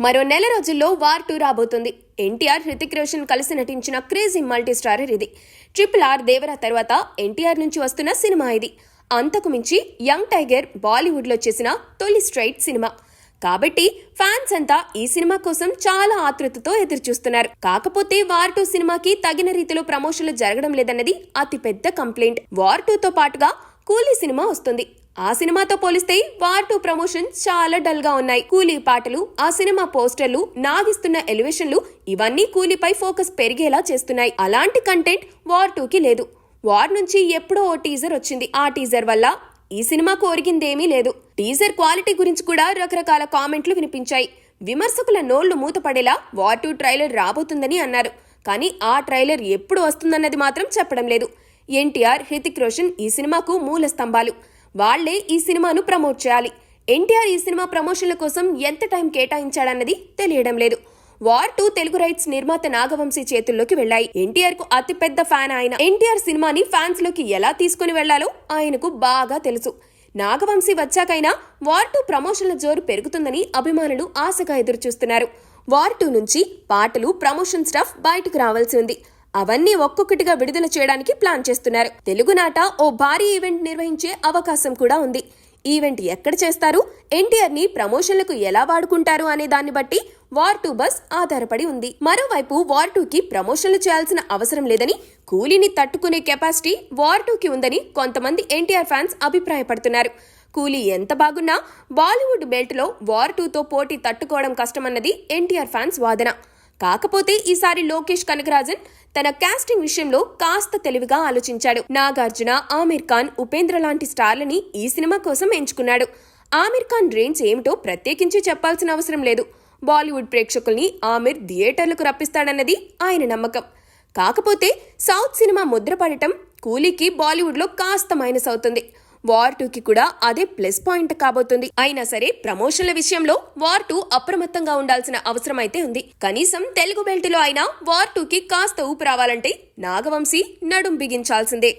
మరో నెల రోజుల్లో వార్ 2 రాబోతుంది. ఎన్టీఆర్, హృతిక్ రోషన్ కలిసి నటించిన క్రేజీ మల్టీ స్టారర్ ఇది. RRR దేవరా తర్వాత ఎన్టీఆర్ నుంచి వస్తున్న సినిమా ఇది. అంతకు మించి యంగ్ టైగర్ బాలీవుడ్లో చేసిన తొలి స్ట్రైట్ సినిమా. కాబట్టి ఫ్యాన్స్ అంతా ఈ సినిమా కోసం చాలా ఆతృతతో ఎదురుచూస్తున్నారు. కాకపోతే వార్ 2 సినిమాకి తగిన రీతిలో ప్రమోషన్లు జరగడం లేదన్నది అతిపెద్ద కంప్లైంట్. వార్ 2తో పాటుగా కూలీ సినిమా వస్తుంది. ఆ సినిమాతో పోలిస్తే వార్ 2 ప్రమోషన్స్ చాలా డల్ గా ఉన్నాయి. కూలీ పాటలు, ఆ సినిమా పోస్టర్లు, నాగిస్తున్న ఎలివేషన్లు ఇవన్నీ కూలీపై ఫోకస్ పెరిగేలా చేస్తున్నాయి. అలాంటి కంటెంట్ వార్ 2కి లేదు. వార్ నుంచి ఎప్పుడో ఓ టీజర్ వచ్చింది. ఆ టీజర్ వల్ల ఈ సినిమాకు ఒరిగిందేమీ లేదు. టీజర్ క్వాలిటీ గురించి కూడా రకరకాల కామెంట్లు వినిపించాయి. విమర్శకుల నోళ్లు మూతపడేలా వార్ 2 ట్రైలర్ రాబోతుందని అన్నారు. కానీ ఆ ట్రైలర్ ఎప్పుడు వస్తుందన్నది మాత్రం చెప్పడం లేదు. ఎన్టీఆర్, హృతిక్ రోషన్ ఈ సినిమాకు మూల స్తంభాలు. వాళ్లే ఈ సినిమాను ప్రమోట్ చేయాలి. ఎన్టీఆర్ ఈ సినిమా ప్రమోషన్ల కోసం ఎంత టైం కేటాయించాడన్నది తెలియడం లేదు. వార్ 2 తెలుగు రైట్స్ నిర్మాత నాగవంశీ చేతుల్లోకి వెళ్లాయి. ఎన్టీఆర్ కు అతిపెద్ద ఫ్యాన్ ఆయన. ఎన్టీఆర్ సినిమాని ఫ్యాన్స్ లోకి ఎలా తీసుకుని వెళ్లాలో ఆయనకు బాగా తెలుసు. నాగవంశీ వచ్చాకైనా వార్ 2 ప్రమోషన్ల జోరు పెరుగుతుందని అభిమానులు ఆశగా ఎదురుచూస్తున్నారు. వార్ 2 నుంచి పాటలు, ప్రమోషన్ స్టఫ్ బయటకు రావాల్సి ఉంది. అవన్నీ ఒక్కొక్కటిగా విడుదల చేయడానికి ప్లాన్ చేస్తున్నారు. తెలుగునాట ఓ భారీ ఈవెంట్ నిర్వహించే అవకాశం కూడా ఉంది. ఈవెంట్ ఎక్కడ చేస్తారు, ఎన్టీఆర్ ని ప్రమోషన్లకు ఎలా వాడుకుంటారు అనే దాన్ని బట్టి వార్ 2 బస్ ఆధారపడి ఉంది. మరోవైపు వార్ 2కి ప్రమోషన్లు చేయాల్సిన అవసరం లేదని, కూలీని తట్టుకునే కెపాసిటీ వార్ 2కి ఉందని కొంతమంది ఎన్టీఆర్ ఫ్యాన్స్ అభిప్రాయపడుతున్నారు. కూలీ ఎంత బాగున్నా బాలీవుడ్ బెల్ట్ లో వార్ 2తో పోటీ తట్టుకోవడం కష్టమన్నది ఎన్టీఆర్ ఫ్యాన్స్ వాదన. కాకపోతే ఈసారి లోకేష్ కనగరాజన్ తన కాస్టింగ్ విషయంలో కాస్త తెలివిగా ఆలోచించాడు. నాగార్జున, ఆమిర్ ఖాన్, ఉపేంద్ర లాంటి స్టార్లని ఈ సినిమా కోసం ఎంచుకున్నాడు. ఆమిర్ ఖాన్ రేంజ్ ఏమిటో ప్రత్యేకించి చెప్పాల్సిన అవసరం లేదు. బాలీవుడ్ ప్రేక్షకుల్ని ఆమిర్ థియేటర్లకు రప్పిస్తాడన్నది ఆయన నమ్మకం. కాకపోతే సౌత్ సినిమా ముద్రపడటం కూలీకి బాలీవుడ్ లో కాస్త మైనస్ అవుతుంది. వార్ 2కి కూడా అదే ప్లస్ పాయింట్ కాబోతుంది. అయినా సరే ప్రమోషన్ల విషయంలో వార్ 2 అప్రమత్తంగా ఉండాల్సిన అవసరం అయితే ఉంది. కనీసం తెలుగు బెల్ట్ లో అయినా వార్ 2కి కాస్త ఊపు రావాలంటే నాగవంశీ నడుం బిగించాల్సిందే.